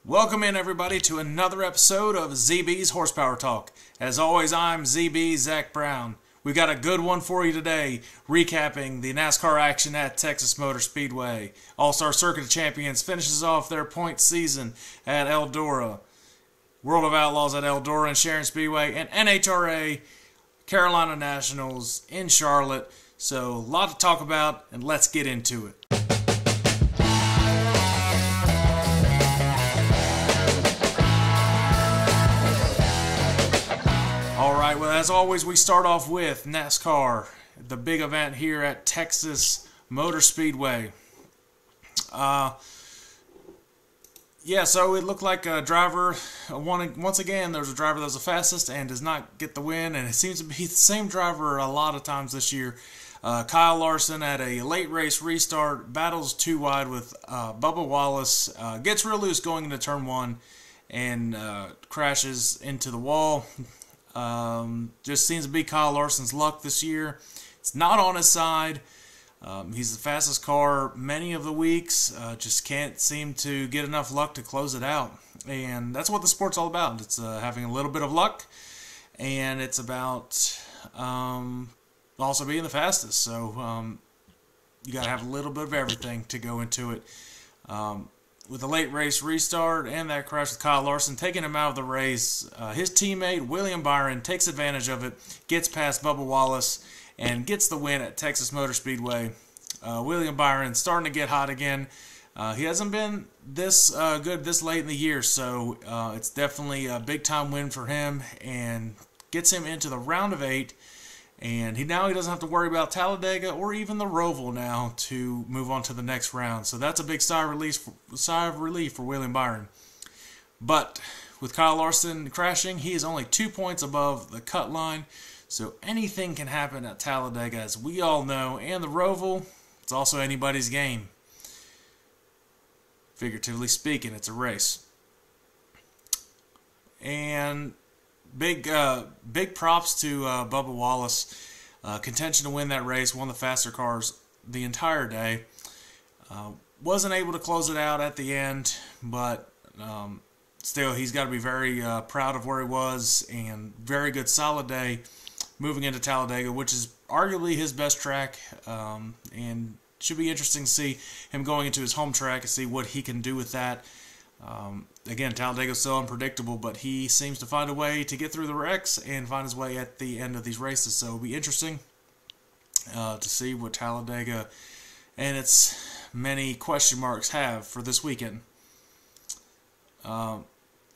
Welcome in, everybody, to another episode of ZB's Horsepower Talk. As always, I'm ZB Zack Brown. We got a good one for you today, recapping the NASCAR action at Texas Motor Speedway. All-Star Circuit of Champions finishes off their point season at Eldora. World of Outlaws at Eldora and Sharon Speedway, and NHRA Carolina Nationals in Charlotte. So, a lot to talk about, and let's get into it. Alright, well, as always, we start off with NASCAR, the big event here at Texas Motor Speedway. So it looked like a driver, once again, there was a driver that was the fastest and does not get the win, and it seems to be the same driver a lot of times this year. Kyle Larson at a late race restart, battles too wide with Bubba Wallace, gets real loose going into turn one, and crashes into the wall. Just seems to be Kyle Larson's luck this year. It's not on his side. He's the fastest car many of the weeks. Just can't seem to get enough luck to close it out. And that's what the sport's all about. It's having a little bit of luck. And it's about also being the fastest. So you got to have a little bit of everything to go into it. With a late race restart and that crash with Kyle Larson taking him out of the race, his teammate William Byron takes advantage of it, gets past Bubba Wallace, and gets the win at Texas Motor Speedway. William Byron starting to get hot again. He hasn't been this good this late in the year, so it's definitely a big-time win for him and gets him into the round of 8. And he doesn't have to worry about Talladega or even the Roval now to move on to the next round. So that's a big sigh of relief for William Byron. But with Kyle Larson crashing, he is only 2 points above the cut line. So anything can happen at Talladega, as we all know. And the Roval, it's also anybody's game. Figuratively speaking, it's a race. And big props to Bubba Wallace. Contention to win that race, one of the faster cars the entire day. Wasn't able to close it out at the end, but still he's got to be very proud of where he was, and very good solid day moving into Talladega, which is arguably his best track, and should be interesting to see him going into his home track and see what he can do with that. Again, Talladega's so unpredictable, but he seems to find a way to get through the wrecks and find his way at the end of these races. So it'll be interesting to see what Talladega and its many question marks have for this weekend. So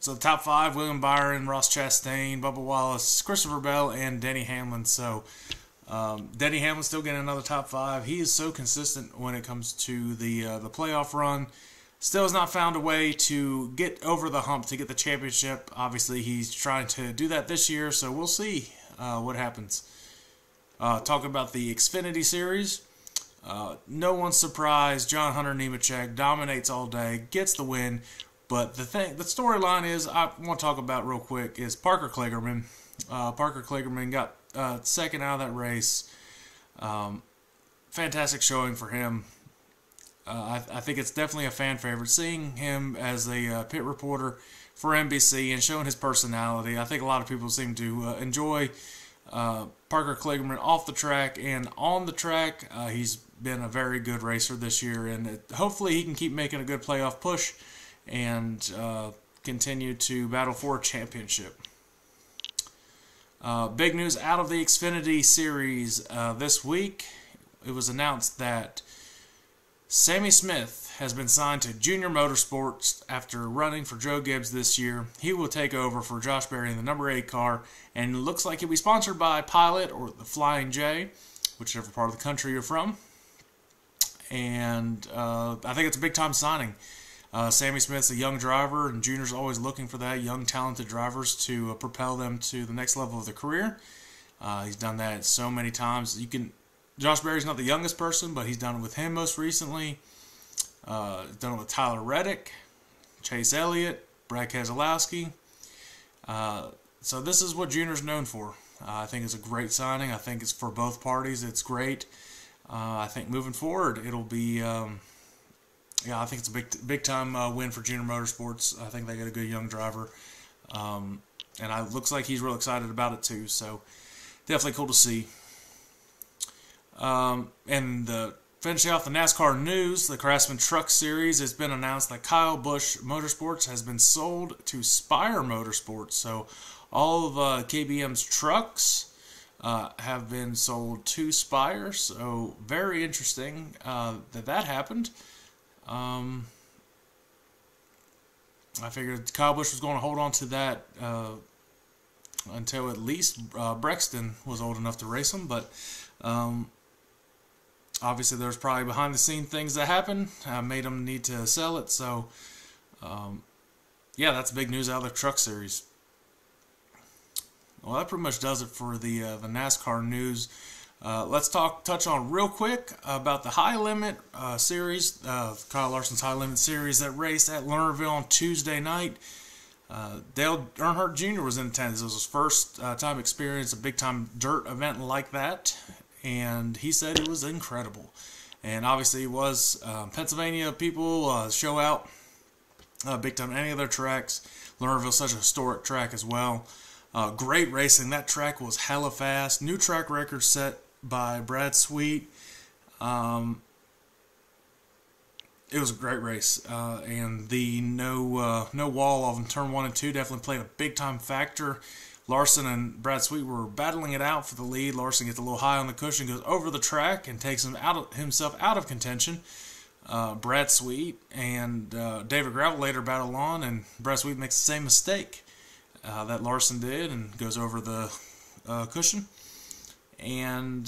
the top 5, William Byron, Ross Chastain, Bubba Wallace, Christopher Bell, and Denny Hamlin. So Denny Hamlin still getting another top 5. He is so consistent when it comes to the playoff run. Still has not found a way to get over the hump to get the championship. Obviously, he's trying to do that this year, so we'll see what happens. Talking about the Xfinity Series, no one's surprised. John Hunter Nemechek dominates all day, gets the win. But the storyline is I want to talk about real quick is Parker Kligerman. Parker Kligerman got second out of that race. Fantastic showing for him. I think it's definitely a fan favorite. Seeing him as a pit reporter for NBC and showing his personality, I think a lot of people seem to enjoy Parker Kligerman off the track and on the track. He's been a very good racer this year, and hopefully he can keep making a good playoff push and continue to battle for a championship. Big news out of the Xfinity Series this week. It was announced that Sammy Smith has been signed to Junior Motorsports after running for Joe Gibbs this year. He will take over for Josh Berry in the number 8 car, and it looks like he'll be sponsored by Pilot or the Flying J, whichever part of the country you're from. And I think it's a big-time signing. Sammy Smith's a young driver, and Junior's always looking for that young, talented drivers to propel them to the next level of their career. He's done that so many times. Josh Berry's not the youngest person, but he's done it with him most recently. He's done it with Tyler Reddick, Chase Elliott, Brad Keselowski. So this is what Junior's known for. I think it's a great signing. I think it's for both parties. It's great. I think moving forward, it'll be yeah, I think it's a big time win for Junior Motorsports. I think they got a good young driver, and it looks like he's real excited about it too. So definitely cool to see. And finishing off the NASCAR news, the Craftsman Truck Series, it's been announced that Kyle Busch Motorsports has been sold to Spire Motorsports. So all of KBM's trucks have been sold to Spire. So very interesting that happened. I figured Kyle Busch was going to hold on to that until at least Brexton was old enough to race him, but obviously there's probably behind the scene things that happened, made them need to sell it. So yeah, that's big news out of the Truck Series. Well, that pretty much does it for the NASCAR news. Let's touch on real quick about the High Limit series, Kyle Larson's High Limit series that raced at Lernerville on Tuesday night. Dale Earnhardt Jr. was in attendance. It was his first time experience a big-time dirt event like that, and he said it was incredible. And obviously it was Pennsylvania people show out big time any of their tracks. Lernerville's such a historic track as well. Great racing. That track was hella fast. New track record set by Brad Sweet. It was a great race, and the no wall off in turn 1 and 2 definitely played a big time factor. Larson and Brad Sweet were battling it out for the lead. Larson gets a little high on the cushion, goes over the track, and takes himself out of contention. Brad Sweet and David Gravel later battle on, and Brad Sweet makes the same mistake that Larson did and goes over the cushion. And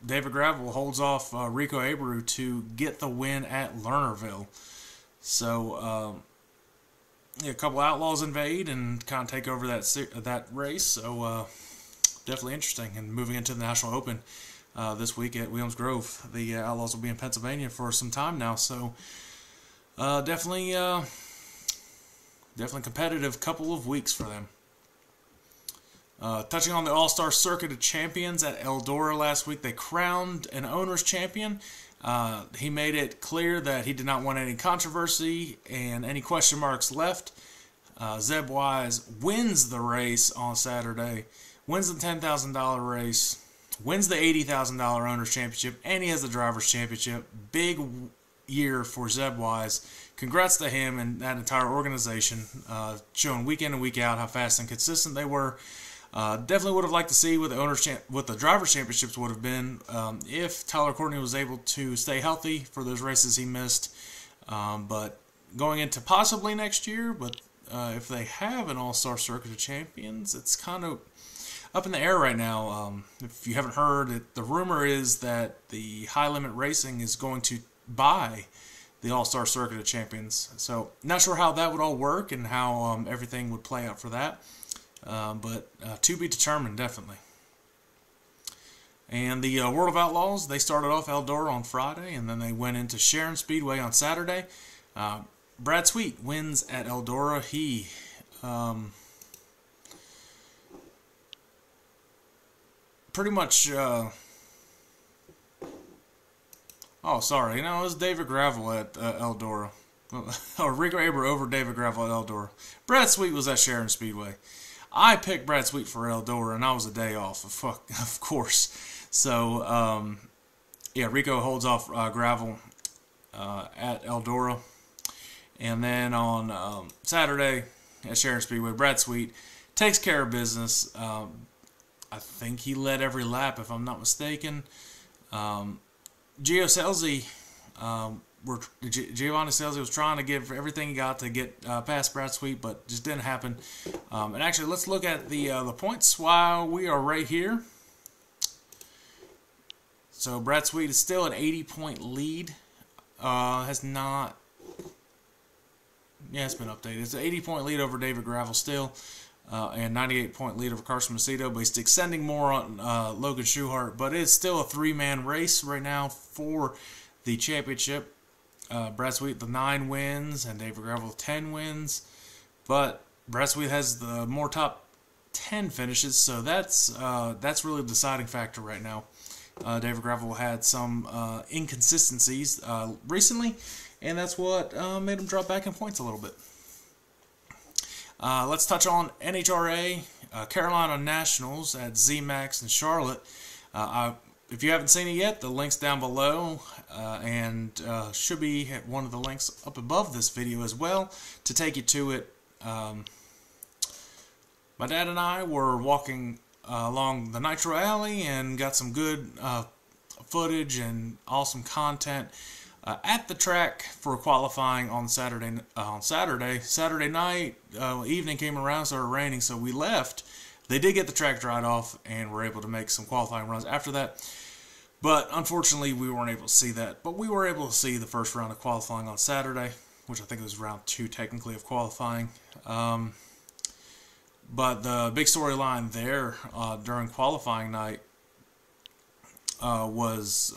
David Gravel holds off Rico Abreu to get the win at Lernerville. So yeah, a couple outlaws invade and kind of take over that race. So definitely interesting. And moving into the National Open this week at Williams Grove, the outlaws will be in Pennsylvania for some time now. So definitely competitive couple of weeks for them. Touching on the All-Star Circuit of Champions at Eldora last week, they crowned an owner's champion. He made it clear that he did not want any controversy and any question marks left. Zeb Wise wins the race on Saturday, wins the $10,000 race, wins the $80,000 owner's championship, and he has the driver's championship. Big year for Zeb Wise. Congrats to him and that entire organization, showing week in and week out how fast and consistent they were. Definitely would have liked to see what the drivers' championships would have been if Tyler Courtney was able to stay healthy for those races he missed. But going into possibly next year, but if they have an All-Star Circuit of Champions, it's kind of up in the air right now. If you haven't heard, the rumor is that the High Limit Racing is going to buy the All-Star Circuit of Champions. So not sure how that would all work and how everything would play out for that. But to be determined, definitely. And the World of Outlaws, they started off Eldora on Friday, and then they went into Sharon Speedway on Saturday. Brad Sweet wins at Eldora. He pretty much... oh, sorry. No, it was David Gravel at Eldora. Oh, Rico Abreu over David Gravel at Eldora. Brad Sweet was at Sharon Speedway. I picked Brad Sweet for Eldora, and I was a day off, of course. So, yeah, Rico holds off Gravel at Eldora. And then on Saturday at Sharon Speedway, Brad Sweet takes care of business. I think he led every lap, if I'm not mistaken. Gio Scelzi, Giovanni Scelzi was trying to give everything he got to get past Brad Sweet, but just didn't happen. And actually, let's look at the points while we are right here. So Brad Sweet is still an 80-point lead. Has not... Yeah, it's been updated. It's an 80-point lead over David Gravel still, and 98-point lead over Carson Macedo, but he's extending more on Logan Schuchart. But it's still a three-man race right now for the championship. Brad Sweet the 9 wins and David Gravel 10 wins, but Brad Sweet has the more top 10 finishes, so that's really the deciding factor right now. David Gravel had some inconsistencies recently, and that's what made him drop back in points a little bit. Let's touch on NHRA, Carolina Nationals at ZMAX in Charlotte. If you haven't seen it yet, the link's down below, and should be at one of the links up above this video as well to take you to it. My dad and I were walking along the Nitro Alley and got some good footage and awesome content at the track for qualifying on Saturday night. Evening came around, started raining, so we left. They did get the track dried off and were able to make some qualifying runs after that. But unfortunately, we weren't able to see that. But we were able to see the first round of qualifying on Saturday, which I think was round 2 technically of qualifying. But the big storyline there during qualifying night was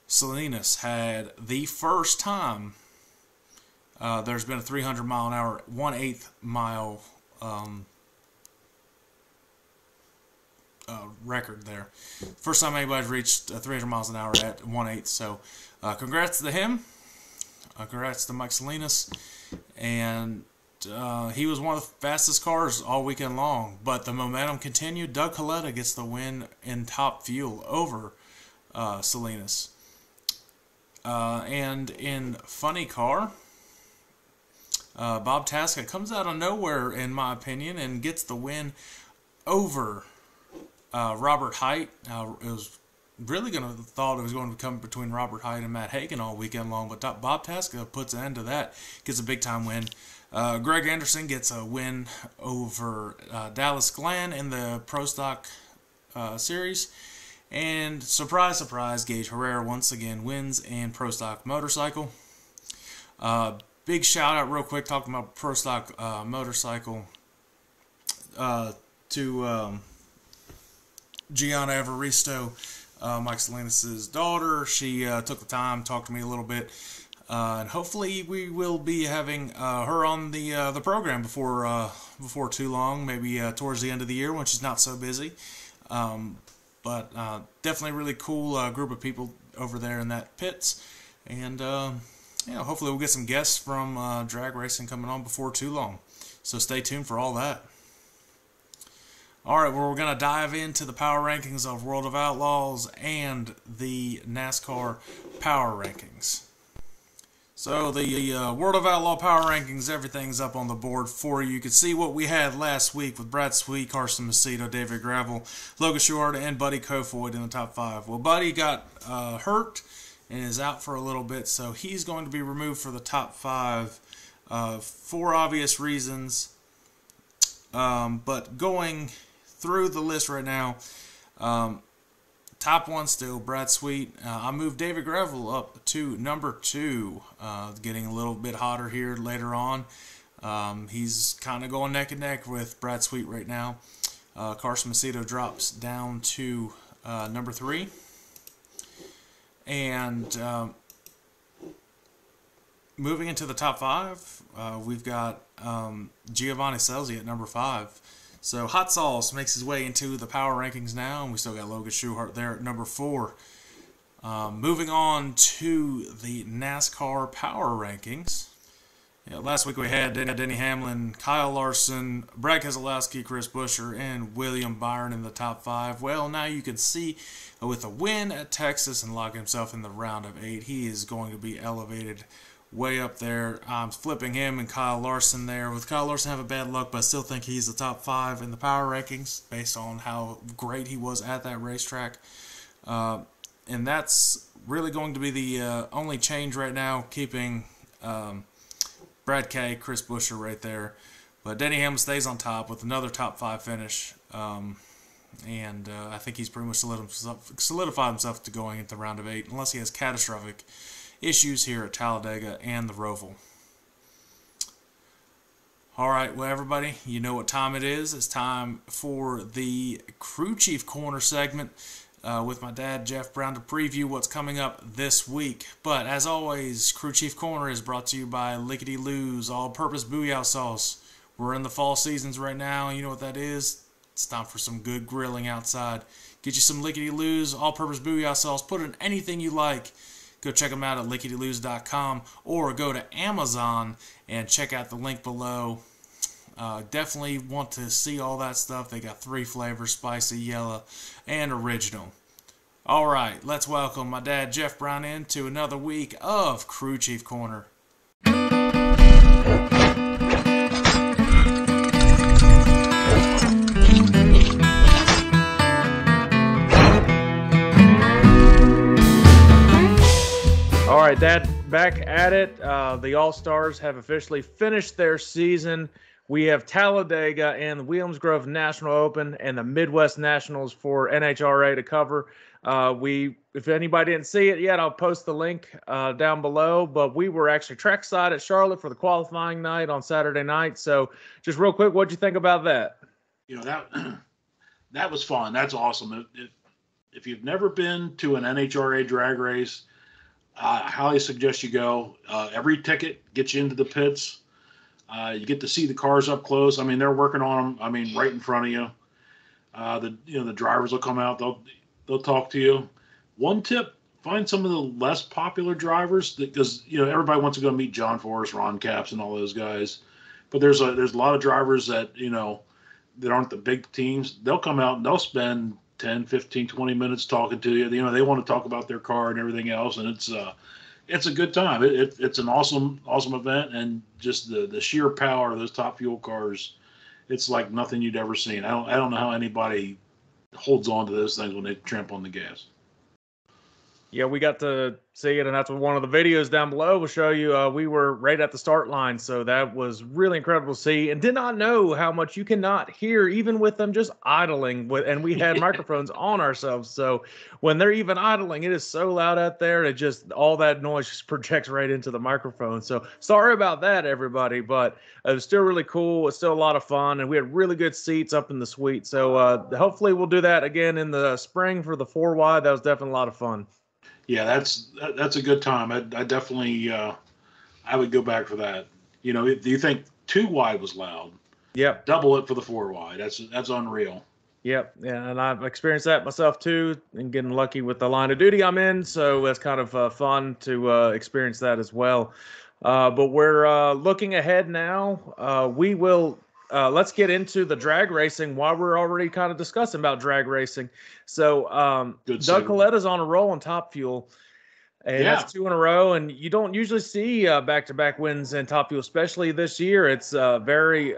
Salinas had the first time there's been a 300 mile an hour, 1/8 mile record there. First time anybody's reached 300 miles an hour at 1/8. So congrats to him. Congrats to Mike Salinas. And he was one of the fastest cars all weekend long. But the momentum continued. Doug Coletta gets the win in Top Fuel over Salinas. And in Funny Car, Bob Tasca comes out of nowhere, in my opinion, and gets the win over Robert Hight. It was really going to thought it was going to come between Robert Hight and Matt Hagan all weekend long, but Bob Tasca puts an end to that, gets a big time win. Greg Anderson gets a win over Dallas Glenn in the Pro Stock Series. And surprise, surprise, Gage Herrera once again wins in Pro Stock Motorcycle. Big shout out real quick, talking about Pro Stock Motorcycle, to Gianna Evaristo, Mike Salinas' daughter. She took the time, talked to me a little bit, and hopefully we will be having her on the program before too long, maybe towards the end of the year when she's not so busy. But definitely really cool group of people over there in that pits, and hopefully we'll get some guests from drag racing coming on before too long. So stay tuned for all that. All right, well, we're going to dive into the power rankings of World of Outlaws and the NASCAR power rankings. So the World of Outlaw power rankings, everything's up on the board for you. You can see what we had last week with Brad Sweet, Carson Macedo, David Gravel, Logan Schuart, and Buddy Kofoid in the top 5. Well, Buddy got hurt and is out for a little bit, so he's going to be removed for the top 5 for obvious reasons. But going through the list right now, top 1 still Brad Sweet. I moved David Gravel up to number 2, getting a little bit hotter here later on. He's kind of going neck and neck with Brad Sweet right now. Carson Macedo drops down to number 3. And moving into the top 5, we've got Giovanni Scelzi at number 5. So Hot Sauce makes his way into the power rankings now, and we still got Logan Schuart there at number 4. Moving on to the NASCAR power rankings. Last week we had Denny Hamlin, Kyle Larson, Brad Keselowski, Chris Buescher, and William Byron in the top 5. Well, now you can see with a win at Texas and locking himself in the round of 8, he is going to be elevated way up there. I'm flipping him and Kyle Larson there. With Kyle Larson having bad luck, but I still think he's the top 5 in the power rankings based on how great he was at that racetrack. And that's really going to be the only change right now, keeping Brad K, Chris Buescher right there. But Denny Hamlin stays on top with another top 5 finish. And I think he's pretty much solidified himself to going into round of 8, unless he has catastrophic issues here at Talladega and the Roval. Alright, well everybody, you know what time it is. It's time for the Crew Chief Corner segment with my dad, Jeff Brown, to preview what's coming up this week. But as always, Crew Chief Corner is brought to you by Lickety Lou's All-Purpose Booyah Sauce. We're in the fall seasons right now, and you know what that is? It's time for some good grilling outside. Get you some Lickety Lou's All-Purpose Booyah Sauce. Put it in anything you like. go check them out at lickityloos.com or go to Amazon and check out the link below. Definitely want to see all that stuff. They got 3 flavors, spicy, yellow, and original. All right, let's welcome my dad, Jeff Brown, into another week of Crew Chief Corner. All right, Dad, back at it. The All-Stars have officially finished their season. We have Talladega and the Williams Grove National Open and the Midwest Nationals for NHRA to cover. If anybody didn't see it yet, I'll post the link down below. But we were actually trackside at Charlotte for the qualifying night on Saturday night. So just real quick, what'd you think about that? That was fun. That's awesome. If you've never been to an NHRA drag race, I highly suggest you go. Every ticket gets you into the pits. You get to see the cars up close. I mean, they're working on them. I mean, right in front of you. The drivers will come out. They'll talk to you. One tip: find some of the less popular drivers because everybody wants to go meet John Forrest, Ron Capps, and all those guys. But there's a lot of drivers that that aren't the big teams. They'll come out and they'll spend 10, 15, 20 minutes talking to you. They want to talk about their car and everything else, and it's a good time. It's an awesome event, and just the sheer power of those Top Fuel cars, it's like nothing you'd ever seen. I don't know how anybody holds on to those things when they tramp on the gas. Yeah, we got to see it, and that's what one of the videos down below will show you. We were right at the start line, so that was really incredible to see, and did not know how much you cannot hear even with them just idling. And we had microphones on ourselves, so when they're even idling, it is so loud out there. It just all that noise just projects right into the microphone. So sorry about that, everybody, but it was still really cool. It's still a lot of fun, and we had really good seats up in the suite. So hopefully we'll do that again in the spring for the 4 wide. That was definitely a lot of fun. Yeah, that's a good time. I definitely I would go back for that. Do you think 2 wide was loud? Yep. Double it for the 4 wide. That's unreal. Yep. Yeah, and I've experienced that myself too, and getting lucky with the line of duty I'm in. So that's kind of fun to experience that as well. But we're looking ahead now. We will. Let's get into the drag racing while we're already kind of discussing about drag racing. So Doug Coletta's on a roll in Top Fuel, and that's 2 in a row. And you don't usually see back-to-back wins in Top Fuel, especially this year. It's very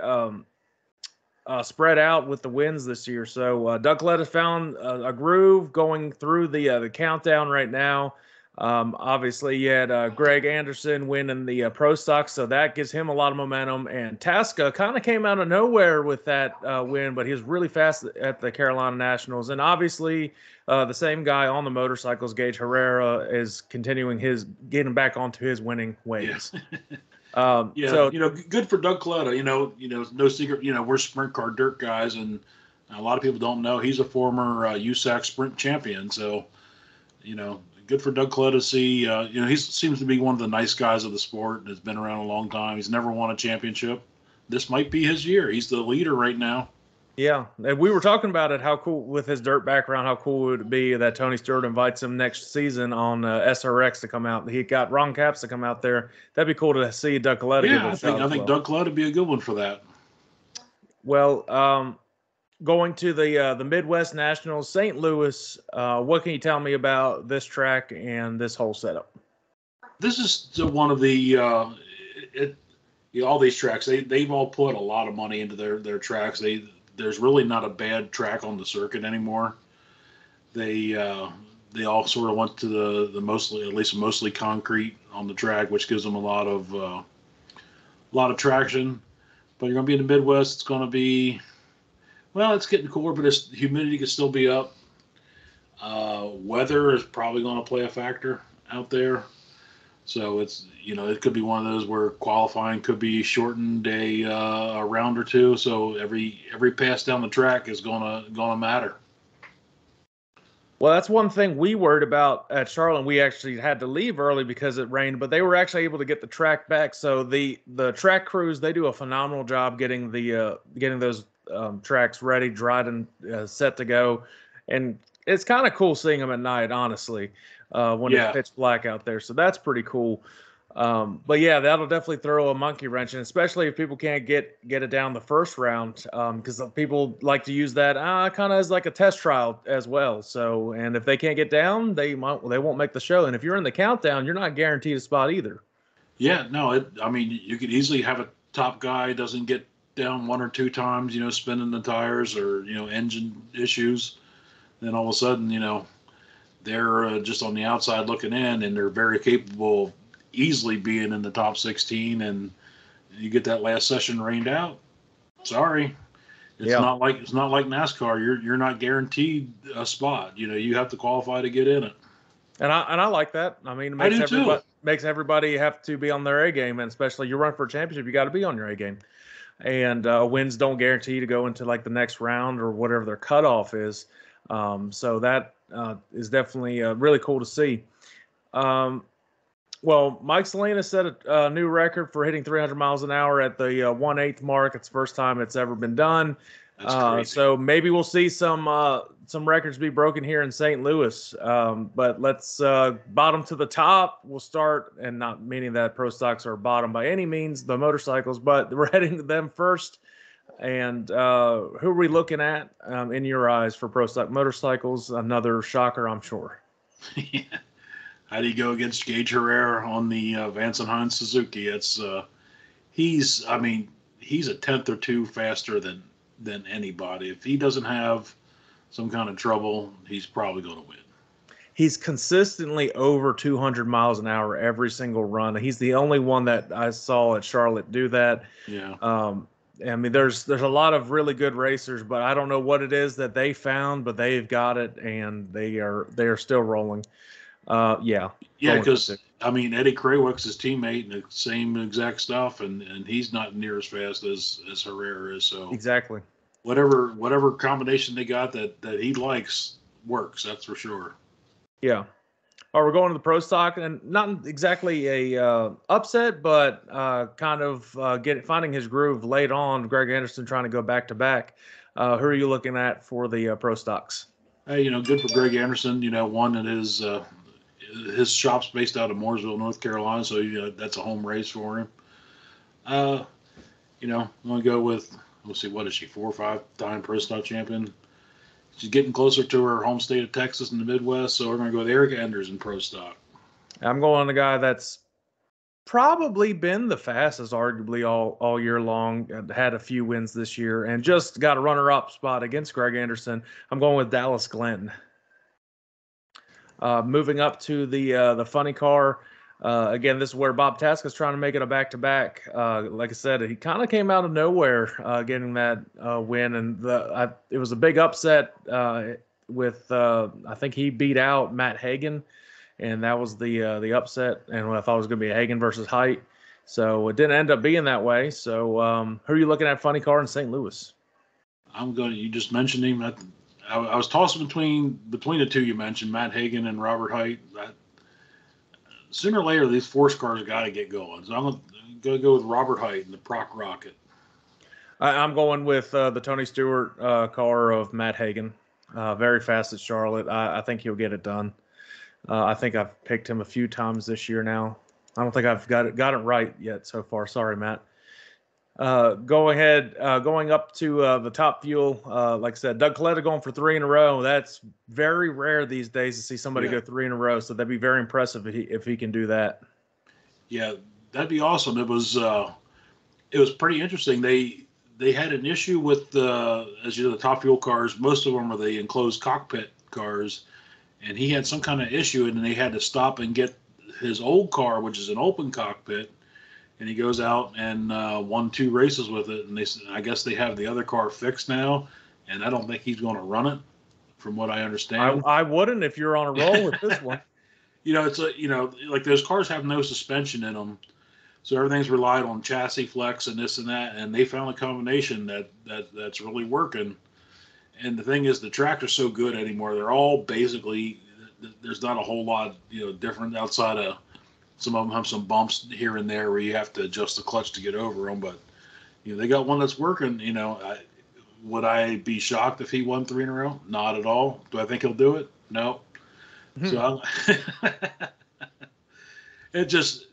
spread out with the wins this year. So Doug Coletta found a groove going through the countdown right now. Obviously, you had Greg Anderson winning the Pro Stock, so that gives him a lot of momentum. And Tasca kind of came out of nowhere with that win, but he was really fast at the Carolina Nationals. And obviously, the same guy on the motorcycles, Gage Herrera, is continuing getting back onto his winning ways. Yeah. So good for Doug Coletta. No secret. We're sprint car dirt guys, and a lot of people don't know he's a former USAC sprint champion. So, good for Doug Coletta to see. He seems to be one of the nice guys of the sport and has been around a long time. He's never won a championship. This might be his year. He's the leader right now. Yeah, and we were talking about it, how cool, with his dirt background, how cool would it be that Tony Stewart invites him next season on SRX to come out. He got Ron Capps to come out there. That'd be cool to see Doug Coletta give it a shot. I think Doug Coletta would be a good one for that. Well, going to the Midwest Nationals, St. Louis, what can you tell me about this track and this whole setup? This is one of the all these tracks. They've all put a lot of money into their tracks. There's really not a bad track on the circuit anymore. They all sort of went to the mostly concrete on the track, which gives them a lot of traction. But you're going to be in the Midwest. It's going to be, well, it's getting cooler, but humidity can still be up. Weather is probably going to play a factor out there. So it's, it could be one of those where qualifying could be shortened a round or two. So every pass down the track is gonna matter. Well, that's one thing we worried about at Charlotte. We actually had to leave early because it rained, but they were actually able to get the track back. So the track crews, they do a phenomenal job getting those tracks ready, dried, and set to go. And it's kind of cool seeing them at night, honestly. when it's pitch black out there. So that's pretty cool. But yeah, that'll definitely throw a monkey wrench, and especially if people can't get it down the first round, because people like to use that kind of as like a test trial as well. So, and if they can't get down, they won't make the show. And if you're in the countdown, you're not guaranteed a spot either. Yeah, no, I mean, you could easily have a top guy doesn't get down one or two times, spinning the tires or engine issues. Then all of a sudden, they're just on the outside looking in, and they're very capable of easily being in the top 16, and you get that last session rained out. Sorry, it's not like NASCAR. You're not guaranteed a spot. You have to qualify to get in it. And I like that. I mean, it makes everybody have to be on their A game, and especially you run for a championship, you got to be on your A game. And wins don't guarantee to go into like the next round or whatever their cutoff is. So that is definitely really cool to see. Well, Mike Salinas set a new record for hitting 300 miles an hour at the 1/8 mark. It's the first time it's ever been done. That's crazy. So maybe we'll see some records be broken here in St. Louis. But let's bottom to the top. We'll start, and not meaning that pro stocks are bottom by any means, the motorcycles, but we're heading to them first. And who are we looking at in your eyes for pro stock motorcycles? Another shocker, I'm sure. Yeah. How do you go against Gage Herrera on the Vance and Hines Suzuki? It's he's a tenth or two faster than anybody. If he doesn't have some kind of trouble, he's probably going to win. He's consistently over 200 miles an hour every single run. He's the only one that I saw at Charlotte do that. Yeah. I mean, there's a lot of really good racers, but I don't know what it is that they found, but they've got it, and they are still rolling. Yeah, because Eddie Krawick's his teammate and the same exact stuff, and he's not near as fast as Herrera is. So exactly, whatever combination they got that he likes works. That's for sure. Yeah. All right, we're going to the pro stock, and not exactly a upset, but kind of finding his groove late on. Greg Anderson trying to go back to back. Who are you looking at for the pro stocks? Hey, good for Greg Anderson. One that is. His shop's based out of Mooresville, North Carolina, so that's a home race for him. I'm going to go with, let's see, what is she, 4 or 5 time pro stock champion? She's getting closer to her home state of Texas in the Midwest, so we're going to go with Eric Enders in pro stock. I'm going on the guy that's probably been the fastest, arguably all year long. Had a few wins this year, and just got a runner-up spot against Greg Anderson. I'm going with Dallas Glenn. Moving up to the funny car. Again, this is where Bob Tasca's trying to make it a back-to-back. Like I said, he kind of came out of nowhere getting that win, and it was a big upset with I think he beat out Matt Hagan, and that was the upset. And I thought it was going to be Hagan versus Height, so it didn't end up being that way. So who are you looking at funny car in St. Louis? You just mentioned him. I was tossing between the two you mentioned, Matt Hagan and Robert Height. Sooner or later, these force cars got to get going. So I'm going to go with Robert Height and the Proc Rocket. I'm going with the Tony Stewart car of Matt Hagan. Very fast at Charlotte. I think he'll get it done. I think I've picked him a few times this year now. I don't think I've got it right yet so far. Sorry, Matt. Going up to the Top Fuel, like I said, Doug Coletta going for 3 in a row. That's very rare these days to see somebody go 3 in a row. So that'd be very impressive if he can do that. Yeah, that'd be awesome. It was pretty interesting. They had an issue with the Top Fuel cars. Most of them are the enclosed cockpit cars, and he had some kind of issue, and they had to stop and get his old car, which is an open cockpit. And he goes out and won 2 races with it. And I guess they have the other car fixed now. And I don't think he's going to run it, from what I understand. I wouldn't if you're on a roll with this one. It's like those cars have no suspension in them, so everything's relied on chassis flex and this and that. And they found a combination that's really working. And the thing is, the tractor's so good anymore. They're all basically, there's not a whole lot different outside of. Some of them have some bumps here and there where you have to adjust the clutch to get over them, but they got one that's working. Would I be shocked if he won 3 in a row? Not at all. Do I think he'll do it? No. So it just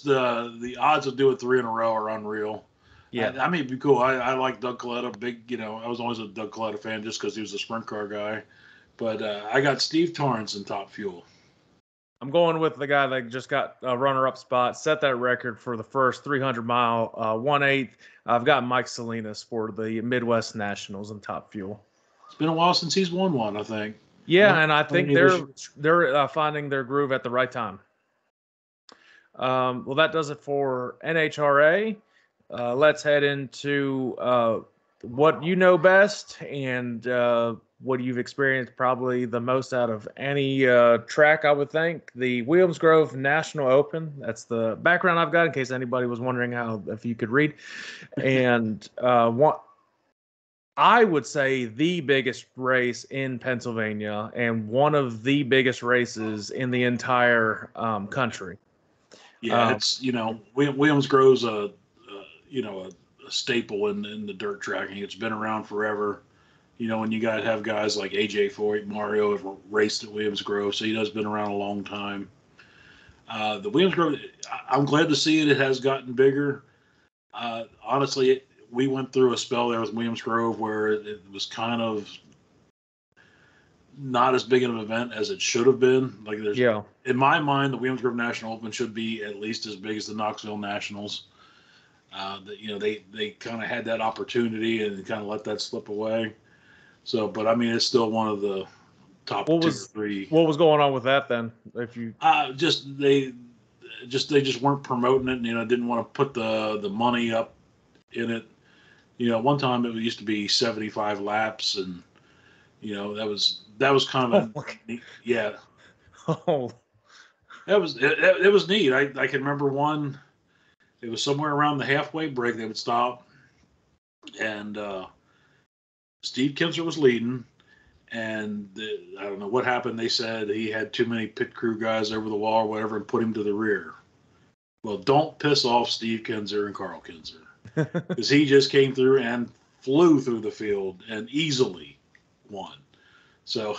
the odds of doing 3 in a row are unreal. Yeah. I mean, it'd be cool. I like Doug Coletta, big, I was always a Doug Coletta fan just because he was a sprint car guy. But I got Steve Torrance in Top Fuel. I'm going with the guy that just got a runner-up spot, set that record for the first 300-mile 1/8. I've got Mike Salinas for the Midwest Nationals in Top Fuel. It's been a while since he's won one, I think. Yeah, and I think they're finding their groove at the right time. Well, that does it for NHRA. Let's head into what you know best and what you've experienced probably the most out of any track, I would think. The Williams Grove National Open. That's the background I've got in case anybody was wondering if you could read. And I would say the biggest race in Pennsylvania and one of the biggest races in the entire country. Yeah, it's Williams Grove's a staple in the dirt tracking. It's been around forever. When you got to have guys like AJ Foyt, Mario have raced at Williams Grove, so has been around a long time. The Williams Grove, I'm glad to see it. It has gotten bigger. Honestly, we went through a spell there with Williams Grove where it was kind of not as big an event as it should have been. In my mind, the Williams Grove National Open should be at least as big as the Knoxville Nationals. They kind of had that opportunity and kind of let that slip away. So, but I mean, it's still one of the top 2 or 3. What was going on with that then? If you they just weren't promoting it. Didn't want to put the money up in it. One time it used to be 75 laps, and that was kind of neat. Yeah. Oh, it was neat. I can remember one. It was somewhere around the halfway break. They would stop, and Steve Kinser was leading, and I don't know what happened. They said he had too many pit crew guys over the wall or whatever and put him to the rear. Well, don't piss off Steve Kinser and Carl Kinser, because he just came through and flew through the field and easily won. So,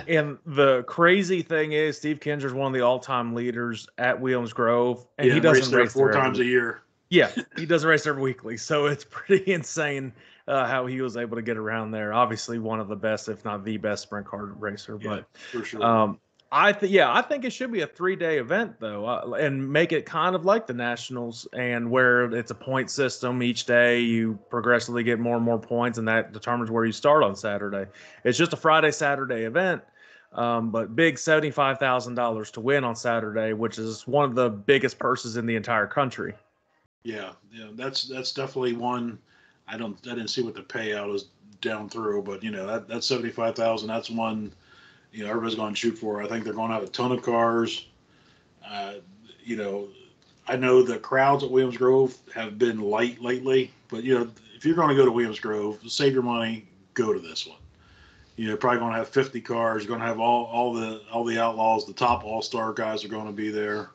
and the crazy thing is, Steve Kinser is one of the all-time leaders at Williams Grove, and he doesn't race there 4 times a year. Yeah, he doesn't race there weekly, so it's pretty insane how he was able to get around there. Obviously, one of the best, if not the best, sprint car racer. But for sure. I think it should be a 3-day event though, and make it kind of like the Nationals, and where it's a point system. Each day you progressively get more and more points, and that determines where you start on Saturday. It's just a Friday, Saturday event, but big $75,000 to win on Saturday, which is one of the biggest purses in the entire country. Yeah, that's definitely one. I didn't see what the payout is down through, but that 75,000. That's one. Everybody's going to shoot for. I think they're going to have a ton of cars. I know the crowds at Williams Grove have been light lately, but if you're going to go to Williams Grove, save your money, go to this one. You're probably going to have 50 cars. You're going to have all the outlaws, the top all-star guys are going to be there.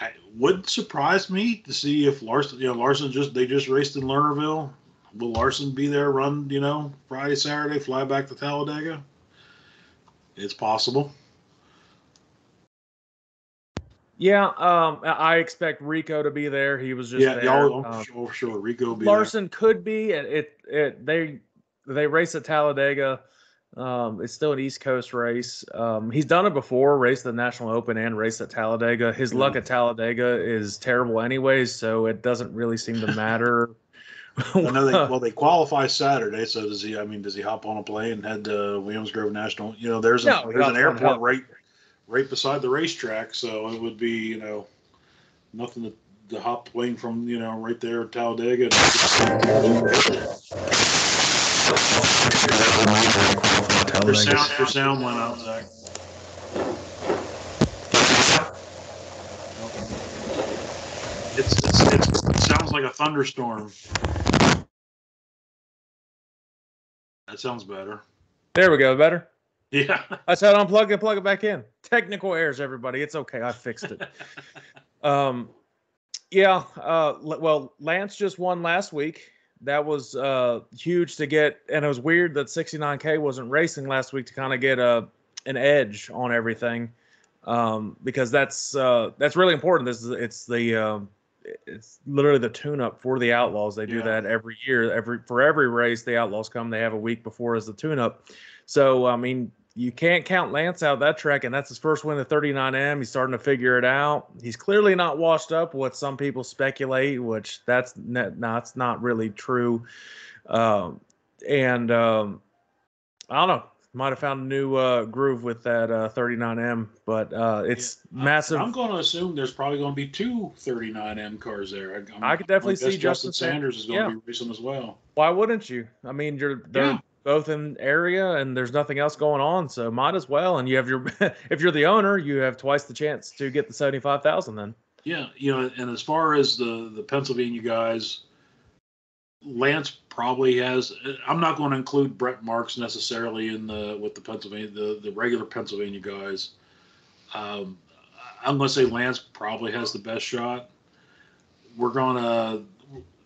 I wouldn't surprise me to see if Larson just raced in Lernerville. Will Larson be there, run, Friday, Saturday, fly back to Talladega? It's possible. Yeah, I expect Rico to be there. He was just there. Yeah, sure. Rico will be Larson there. Could be. They race at Talladega. It's still an East Coast race. He's done it before, raced the National Open and raced at Talladega. His luck at Talladega is terrible anyways, so it doesn't really seem to matter. I know they qualify Saturday, so does he hop on a plane and head to Williams Grove National? There's an airport right beside the racetrack, so it would be, nothing to hop the plane from, right there at Talladega. Your sound went out, Zach. It sounds like a thunderstorm. That sounds better. There we go. Better? Yeah. I said unplug it, plug it back in. Technical errors, everybody. It's okay. I fixed it. Well, Lance just won last week. that was huge to get, and it was weird that 69K wasn't racing last week to kind of get an edge on everything, because that's really important. It's literally the tune-up for the Outlaws. They do that every year. For every race, the Outlaws come. They have a week before as the tune-up. So I mean, you can't count Lance out that track, and that's his first win at 39M. He's starting to figure it out. He's clearly not washed up, what some people speculate, which that's not really true. I don't know. Might have found a new groove with that 39M, but it's massive. I'm going to assume there's probably going to be two 39M cars there. I could definitely see Justin Sanders is going to be racing as well. Why wouldn't you? I mean, they're both in area, and there's nothing else going on, so might as well. And you have if you're the owner, you have twice the chance to get the 75,000 then. Yeah, and as far as the Pennsylvania guys, Lance probably has. I'm not going to include Brett Marks necessarily with the Pennsylvania, the regular Pennsylvania guys. I'm going to say Lance probably has the best shot. We're going to.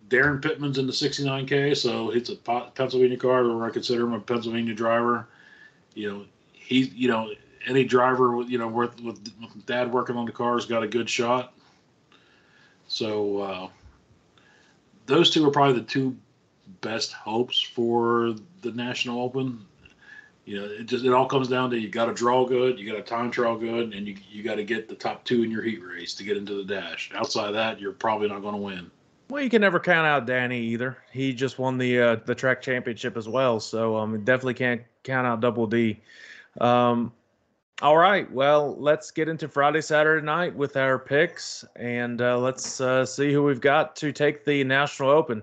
Darren Pittman's in the 69K, so it's a Pennsylvania car. We're going to consider him a Pennsylvania driver. He's any driver with Dad working on the car has got a good shot. So those two are probably the two best hopes for the National Open. It all comes down to you got to draw good, you got to time trial good, and you got to get the top two in your heat race to get into the dash. Outside of that, you're probably not going to win. Well, you can never count out Danny either. He just won the track championship as well, so definitely can't count out Double D. All right, well, let's get into Friday, Saturday night with our picks, and let's see who we've got to take the National Open.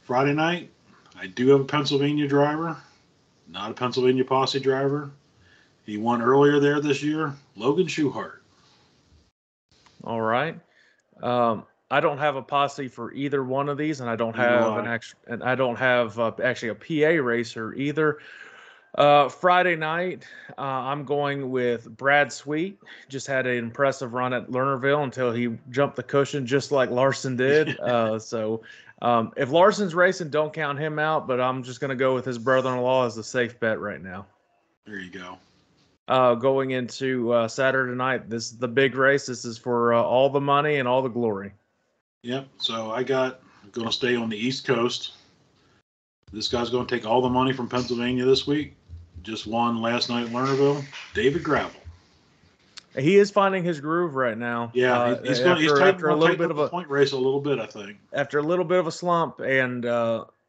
Friday night, I do have a Pennsylvania driver, not a Pennsylvania Posse driver. He won earlier there this year, Logan Schuchart. All right. I don't have a posse for either one of these, and I don't have actually a PA racer either. Friday night, I'm going with Brad Sweet. Just had an impressive run at Lernerville until he jumped the cushion just like Larson did. So if Larson's racing, don't count him out, but I'm just going to go with his brother-in-law as a safe bet right now. There you go. Going into Saturday night, this is the big race. This is for all the money and all the glory. Yep. So I'm going to stay on the East Coast. This guy's going to take all the money from Pennsylvania this week. Just won last night at Lernerville. David Gravel. He is finding his groove right now. Yeah, he's after a little bit of a point race, a little bit, I think. After a little bit of a slump, and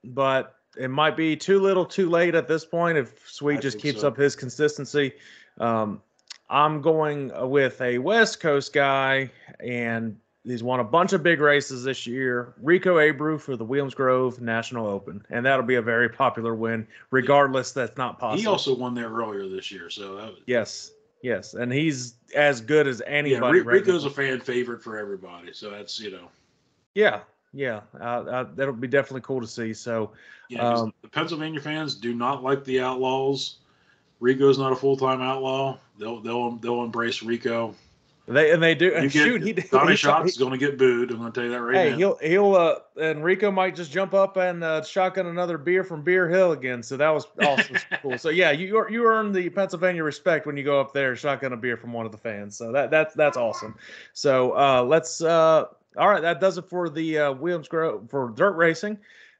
but it might be too little, too late at this point if Sweet just keeps up his consistency. I'm going with a West Coast guy, and he's won a bunch of big races this year. Rico Abreu for the Williams Grove National Open, and that'll be a very popular win, regardless. That's not possible. He also won there earlier this year, so yes, and he's as good as anybody. Yeah, Rico's a fan favorite for everybody, so that's Yeah, that'll be definitely cool to see. So yeah, the Pennsylvania fans do not like the Outlaws. Rico's not a full-time outlaw. They'll embrace Rico. They do. And Donnie Schatz is going to get booed. I'm going to tell you that right now. He'll and Rico might just jump up and shotgun another beer from Beer Hill again. So that was also cool. So yeah, you earn the Pennsylvania respect when you go up there and shotgun a beer from one of the fans. So that's awesome. So let's all right. That does it for the Williams Grove for dirt racing.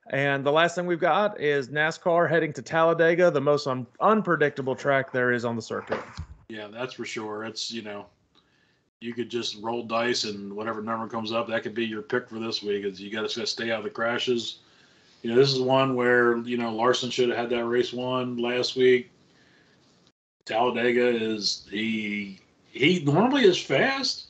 And the last thing we've got is NASCAR heading to Talladega, the most unpredictable track there is on the circuit. Yeah, that's for sure. It's you could just roll dice and whatever number comes up, that could be your pick for this week. Is you got to stay out of the crashes. This is one where Larson should have had that race won last week. Talladega is he normally is fast,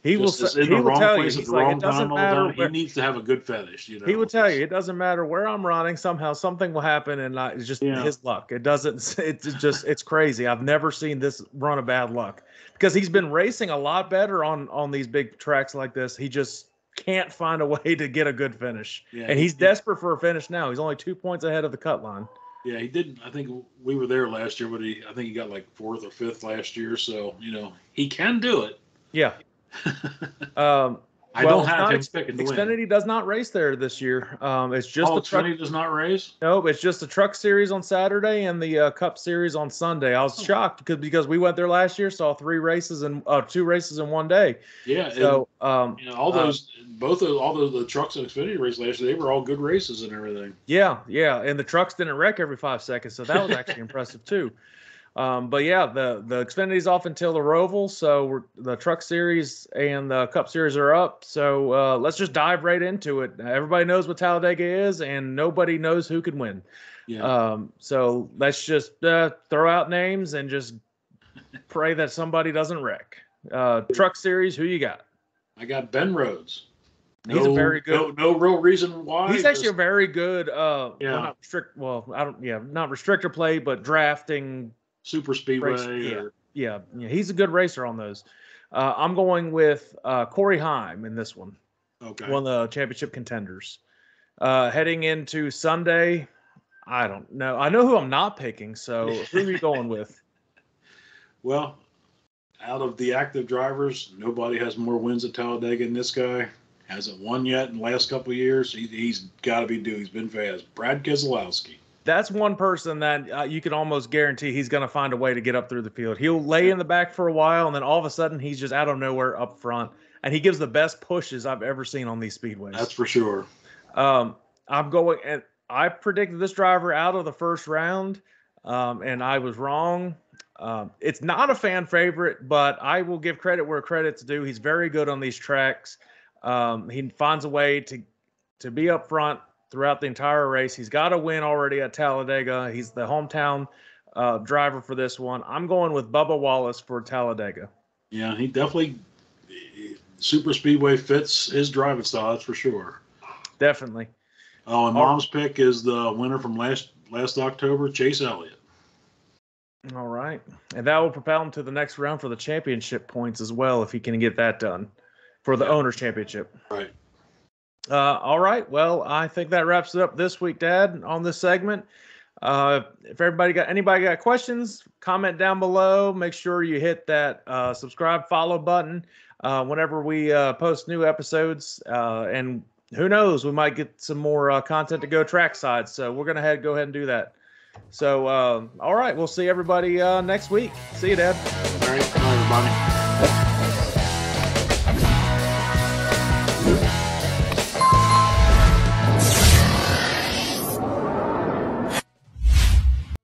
He will tell you. He's like, it doesn't matter. He needs to have a good finish. He would tell you it doesn't matter where I'm running. Somehow something will happen, and it's just his luck. It doesn't. It's crazy. I've never seen this run of bad luck because he's been racing a lot better on these big tracks like this. He just can't find a way to get a good finish, and he's desperate for a finish now. He's only 2 points ahead of the cut line. Yeah, he didn't. I think we were there last year, but I think he got like 4th or 5th last year. So he can do it. Yeah. I don't have him picking to win. Xfinity does not race there this year. It's just the truck. Xfinity does not race? Nope, it's just the Truck Series on Saturday and the Cup Series on Sunday. I was shocked because we went there last year, saw 2 races in 1 day. Yeah. So all those the trucks in Xfinity race last year, they were all good races and everything. Yeah, and the trucks didn't wreck every 5 seconds, so that was actually impressive too. But yeah, the Xfinity's off until the Roval, so the Truck Series and the Cup Series are up. So let's just dive right into it. Everybody knows what Talladega is, and nobody knows who could win. Yeah. So let's just throw out names and just pray that somebody doesn't wreck. Truck Series, who you got? I got Ben Rhodes. He's a very good. No real reason why. He's actually a very good. Yeah. Not restrictor play, but drafting. Super Speedway. Yeah, he's a good racer on those. I'm going with Corey Heim in this one. Okay. One of the championship contenders. Heading into Sunday, I don't know. I know who I'm not picking, so who are you going with? Well, out of the active drivers, nobody has more wins at Talladega than this guy. Hasn't won yet in the last couple of years. He's got to be due. He's been fast. Brad Keselowski. That's one person that you can almost guarantee he's going to find a way to get up through the field. He'll lay in the back for a while, and then all of a sudden he's just out of nowhere up front, and he gives the best pushes I've ever seen on these speedways. That's for sure. I'm going, and I predicted this driver out of the first round, and I was wrong. It's not a fan favorite, but I will give credit where credit's due. He's very good on these tracks. He finds a way to be up front throughout the entire race. He's got a win already at Talladega. He's the hometown driver for this one. I'm going with Bubba Wallace for Talladega. Yeah, he definitely Super Speedway fits his driving style, that's for sure. Definitely. Oh, and Mom's pick is the winner from last October, Chase Elliott. All right. And that will propel him to the next round for the championship points as well, if he can get that done for the Owners' Championship. Right. All right. Well, I think that wraps it up this week, Dad, on this segment. If anybody got questions, comment down below. Make sure you hit that subscribe, follow button whenever we post new episodes. And who knows, we might get some more content to go trackside. So we're going to go ahead and do that. So, all right. We'll see everybody next week. See you, Dad. All right. Bye, everybody.